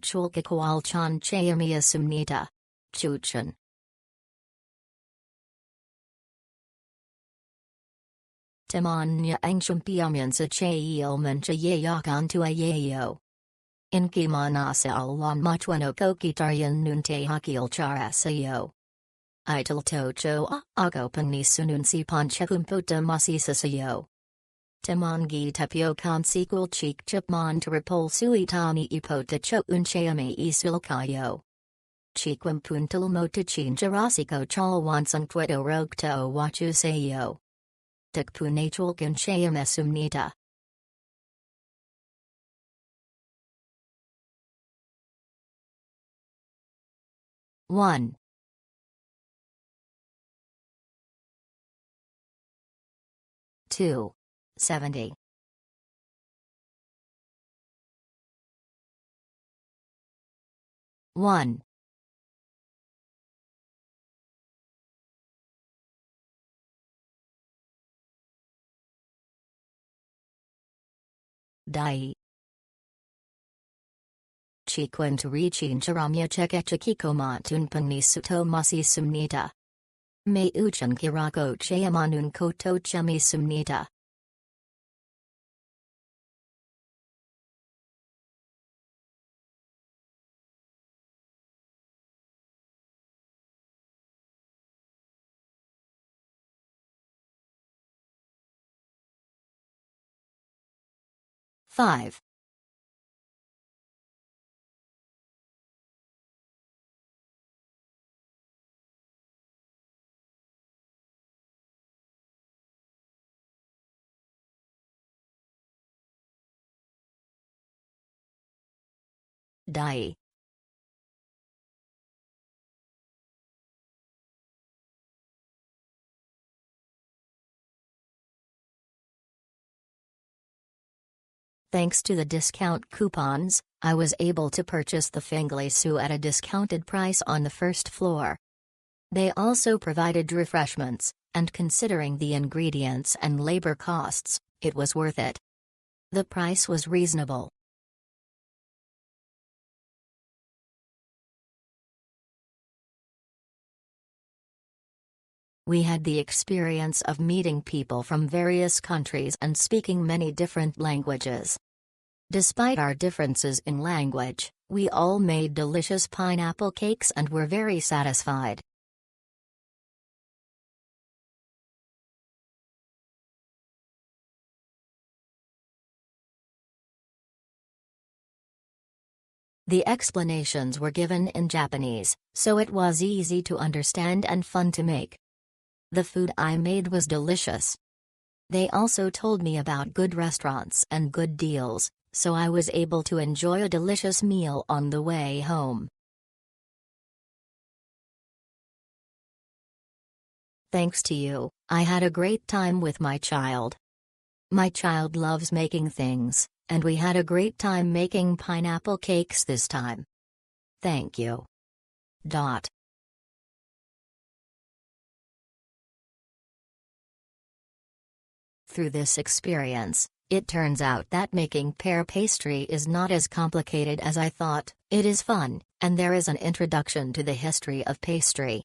chulka kwal chan chayamia sumnita. Chuchan. Timanya angshumpiamyan sa chayil mancha yayakan tu ayayo. Inki manasa alwan machwano kokitaryan nunte hakil charasayo. Ital tocho ako panisunun si panchakumputa masisasayo. Timangi tapiokan sequel cheek chipman to repol suitani ipota cho unchayame isulkayo. Chiquim puntal mota chinjarasico chalwansan puedo rogto wachu sayo. Takpunachulkan chayame sumnita. One. 270. 1. 2. Chiquint rechin charamya chekechikikomatun panisuto masi sumnita. May uchan kirako chayamanun koto chami sumnita. Five. 2. Thanks to the discount coupons, I was able to purchase the fengleisu at a discounted price on the first floor. They also provided refreshments, and considering the ingredients and labor costs, it was worth it. The price was reasonable. We had the experience of meeting people from various countries and speaking many different languages. Despite our differences in language, we all made delicious pineapple cakes and were very satisfied. The explanations were given in Japanese, so it was easy to understand and fun to make. The food I made was delicious. They also told me about good restaurants and good deals, so I was able to enjoy a delicious meal on the way home. Thanks to you, I had a great time with my child. My child loves making things, and we had a great time making pineapple cakes this time. Thank you. Through this experience, it turns out that making pear pastry is not as complicated as I thought. It is fun, and there is an introduction to the history of pastry.